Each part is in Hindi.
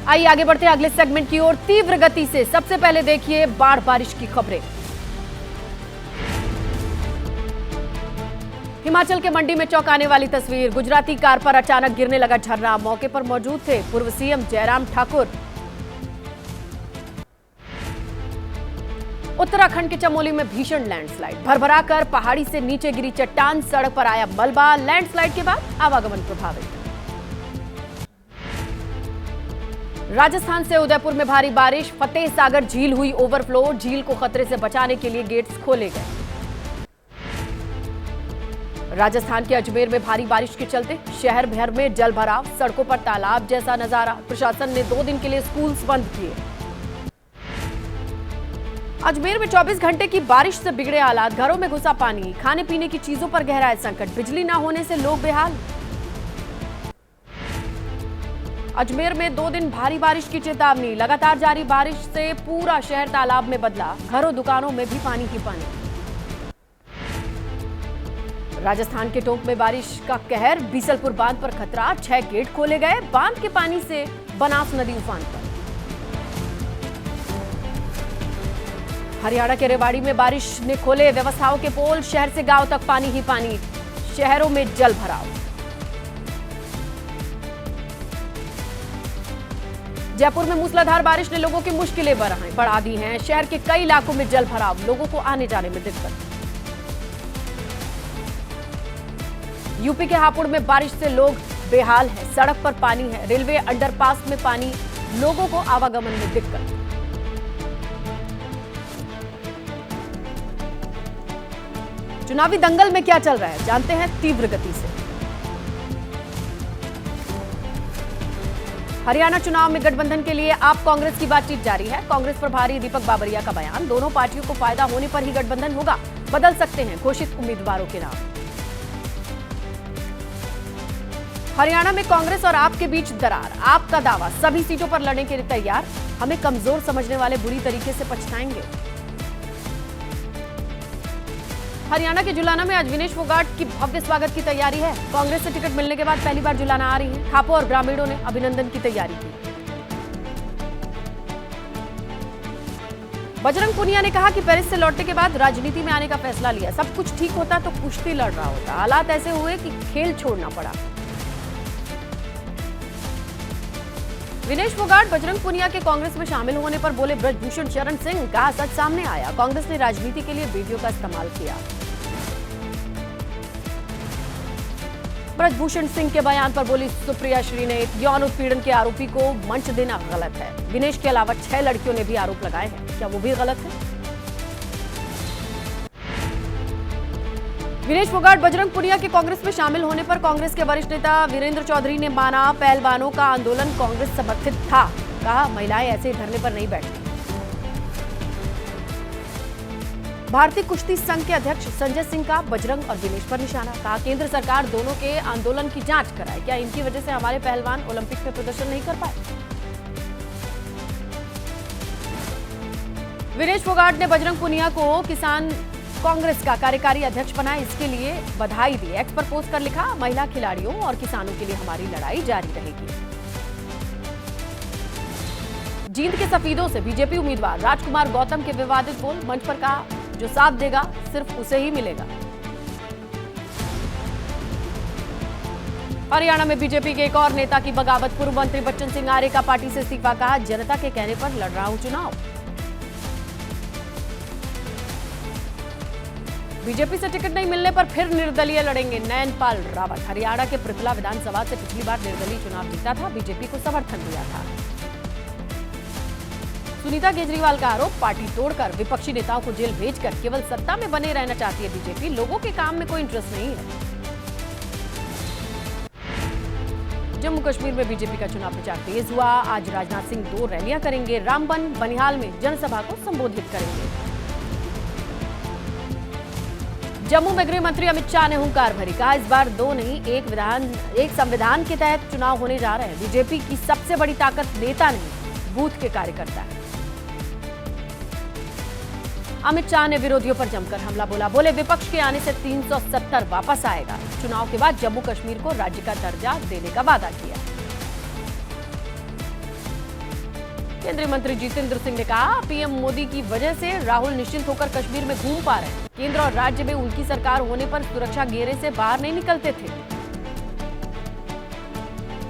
आइए आगे बढ़ते हैं अगले सेगमेंट की ओर। तीव्र गति से सबसे पहले देखिए बाढ़ बारिश की खबरें। हिमाचल के मंडी में चौंकाने वाली तस्वीर। गुजराती कार पर अचानक गिरने लगा झरना। मौके पर मौजूद थे पूर्व सीएम जयराम ठाकुर। उत्तराखंड के चमोली में भीषण लैंडस्लाइड। भरभरा कर पहाड़ी से नीचे गिरी चट्टान, सड़क पर आया मलबा। लैंडस्लाइड के बाद आवागमन प्रभावित। राजस्थान से उदयपुर में भारी बारिश। फतेह सागर झील हुई ओवरफ्लो। झील को खतरे से बचाने के लिए गेट्स खोले गए। राजस्थान के अजमेर में भारी बारिश के चलते शहर भर में जल भराव। सड़कों पर तालाब जैसा नजारा। प्रशासन ने 2 दिन के लिए स्कूल्स बंद किए। अजमेर में 24 घंटे की बारिश से बिगड़े हालात। घरों में घुसा पानी। खाने पीने की चीजों पर गहराया संकट। बिजली न होने से लोग बेहाल। अजमेर में 2 दिन भारी बारिश की चेतावनी। लगातार जारी बारिश से पूरा शहर तालाब में बदला। घरों दुकानों में भी पानी ही पानी। राजस्थान के टोंक में बारिश का कहर। बीसलपुर बांध पर खतरा। 6 गेट खोले गए। बांध के पानी से बनास नदी उफान पर। हरियाणा के रेवाड़ी में बारिश ने खोले व्यवस्थाओं के पोल। शहर से गांव तक पानी ही पानी। शहरों में जल भराव। जयपुर में मूसलाधार बारिश ने लोगों की मुश्किलें बढ़ा दी हैं। शहर के कई इलाकों में जल भराव। लोगों को आने जाने में दिक्कत। यूपी के हापुड़ में बारिश से लोग बेहाल हैं। सड़क पर पानी है। रेलवे अंडरपास में पानी। लोगों को आवागमन में दिक्कत। चुनावी दंगल में क्या चल रहा है, जानते हैं तीव्र गति से। हरियाणा चुनाव में गठबंधन के लिए आप कांग्रेस की बातचीत जारी है। कांग्रेस प्रभारी दीपक बाबरिया का बयान। दोनों पार्टियों को फायदा होने पर ही गठबंधन होगा। बदल सकते हैं घोषित उम्मीदवारों के नाम। हरियाणा में कांग्रेस और आप के बीच दरार। आपका दावा सभी सीटों पर लड़ने के लिए तैयार। हमें कमजोर समझने वाले बुरी तरीके से पछताएंगे। हरियाणा के जुलाना में आज विनेश फोगाट की भव्य स्वागत की तैयारी है। कांग्रेस से टिकट मिलने के बाद पहली बार जुलाना आ रही है। खापों और ग्रामीणों ने अभिनंदन की तैयारी की। बजरंग पुनिया ने कहा कि पेरिस से लौटने के बाद राजनीति में आने का फैसला लिया। सब कुछ ठीक होता तो कुश्ती लड़ रहा होता। हालात ऐसे हुए कि खेल छोड़ना पड़ा। विनेश फोगाट बजरंग पुनिया के कांग्रेस में शामिल होने पर बोले ब्रजभूषण शरण सिंह। कहा सच सामने आया। कांग्रेस ने राजनीति के लिए बेटियों का इस्तेमाल किया। ब्रजभूषण सिंह के बयान पर बोली सुप्रिया श्रीनेत। यौन उत्पीड़न के आरोपी को मंच देना गलत है। विनेश के अलावा 6 लड़कियों ने भी आरोप लगाए हैं। क्या वो भी गलत है? विनेश फोगाट बजरंग पुनिया के कांग्रेस में शामिल होने पर कांग्रेस के वरिष्ठ नेता वीरेंद्र चौधरी ने माना पहलवानों का आंदोलन कांग्रेस समर्थित था। कहा महिलाएं ऐसे धरने पर नहीं बैठती। भारतीय कुश्ती संघ के अध्यक्ष संजय सिंह का बजरंग और विनेश पर निशाना। कहा केंद्र सरकार दोनों के आंदोलन की जांच कराए। क्या इनकी वजह से हमारे पहलवान ओलंपिक में प्रदर्शन नहीं कर पाए? विनेश फोगाट ने बजरंग पुनिया को किसान कांग्रेस का कार्यकारी अध्यक्ष बनाया। इसके लिए बधाई दी। एक्स पर पोस्ट कर लिखा महिला खिलाड़ियों और किसानों के लिए हमारी लड़ाई जारी रहेगी। जींद के सफीदों से बीजेपी उम्मीदवार राजकुमार गौतम के विवादित बोल। मंच पर कहा जो साथ देगा सिर्फ उसे ही मिलेगा। हरियाणा में बीजेपी के एक और नेता की बगावत। पूर्व मंत्री बच्चन सिंह आर्य का पार्टी से इस्तीफा। कहा जनता के कहने पर लड़ रहा हूं चुनाव। बीजेपी से टिकट नहीं मिलने पर फिर निर्दलीय लड़ेंगे नयनपाल रावत। हरियाणा के पृथला विधानसभा से पिछली बार निर्दलीय चुनाव जीता था। बीजेपी को समर्थन दिया था। सुनीता केजरीवाल का आरोप पार्टी तोड़कर विपक्षी नेताओं को जेल भेजकर केवल सत्ता में बने रहना चाहती है बीजेपी। लोगों के काम में कोई इंटरेस्ट नहीं है। जम्मू कश्मीर में बीजेपी का चुनाव प्रचार तेज हुआ। आज राजनाथ सिंह 2 रैलियां करेंगे। रामबन बनिहाल में जनसभा को संबोधित करेंगे। जम्मू में गृह मंत्री अमित शाह ने हुंकार भरी। कहा इस बार 2 नहीं एक संविधान के तहत चुनाव होने जा रहे हैं। बीजेपी की सबसे बड़ी ताकत नेता नहीं बूथ के कार्यकर्ता है। अमित शाह ने विरोधियों पर जमकर हमला बोला। बोले विपक्ष के आने से 370 वापस आएगा। चुनाव के बाद जम्मू कश्मीर को राज्य का दर्जा देने का वादा किया। केंद्रीय मंत्री जितेंद्र सिंह ने कहा, पीएम मोदी की वजह से राहुल निश्चिंत होकर कश्मीर में घूम पा रहे हैं। केंद्र और राज्य में उनकी सरकार होने पर सुरक्षा घेरे से बाहर नहीं निकलते थे।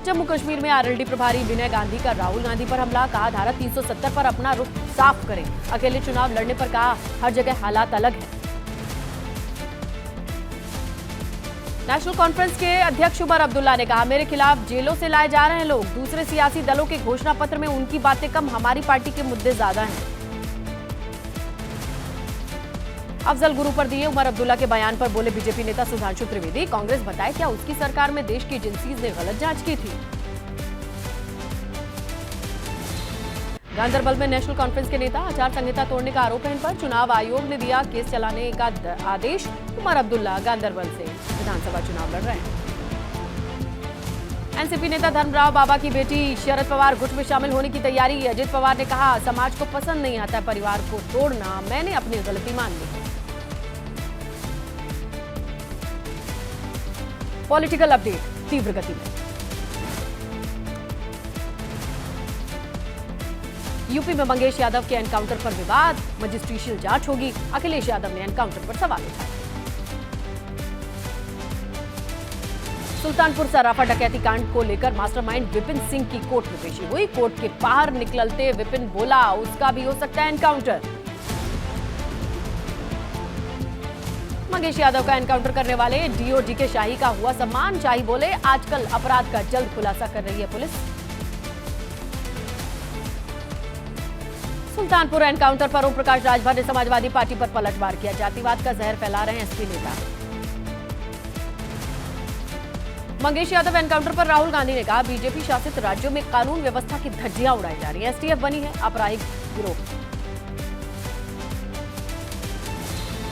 जम्मू कश्मीर में आरएलडी प्रभारी विनय गांधी का राहुल गांधी पर हमला, कहा धारा 370 पर अपना रुख साफ करें। अकेले चुनाव लड़ने पर कहा, हर जगह हालात अलग है। नेशनल कॉन्फ्रेंस के अध्यक्ष उमर अब्दुल्ला ने कहा, मेरे खिलाफ जेलों से लाए जा रहे हैं लोग। दूसरे सियासी दलों के घोषणा पत्र में उनकी बातें कम, हमारी पार्टी के मुद्दे ज्यादा हैं। अफजल गुरु पर दिए उमर अब्दुल्ला के बयान पर बोले बीजेपी नेता सुधांशु त्रिवेदी, कांग्रेस बताए क्या उसकी सरकार में देश की एजेंसीज ने गलत जांच की थी। गांधरबल में नेशनल कॉन्फ्रेंस के नेता, आचार संहिता तोड़ने का आरोप है इन पर, चुनाव आयोग ने दिया केस चलाने का आदेश। उमर अब्दुल्ला गांधरबल से विधानसभा चुनाव लड़ रहे हैं। एनसीपी नेता धर्मराव बाबा की बेटी शरद पवार गुट में शामिल होने की तैयारी। अजित पवार ने कहा, समाज को पसंद नहीं आता परिवार को तोड़ना, मैंने अपनी गलती मान ली। पॉलिटिकल अपडेट तीव्र गति में। यूपी में मंगेश यादव के एनकाउंटर पर विवाद, मजिस्ट्रियल जांच होगी। अखिलेश यादव ने एनकाउंटर पर सवाल उठाए। सुल्तानपुर सराफा डकैती कांड को लेकर मास्टरमाइंड विपिन सिंह की कोर्ट में पेशी हुई। कोर्ट के बाहर निकलते विपिन बोला, उसका भी हो सकता है एनकाउंटर। मंगेश यादव का एनकाउंटर करने वाले डीओजी के शाही का हुआ सम्मान। शाही बोले, आजकल अपराध का जल्द खुलासा कर रही है पुलिस। सुल्तानपुर एनकाउंटर पर ओम प्रकाश राजभर ने समाजवादी पार्टी पर पलटवार किया। जातिवाद का जहर फैला रहे हैं एसपी नेता। मंगेश यादव एनकाउंटर पर राहुल गांधी ने कहा, बीजेपी शासित राज्यों में कानून व्यवस्था की धज्जियां उड़ाई जा रही है। एसटीएफ बनी है आपराधिक गिरोह।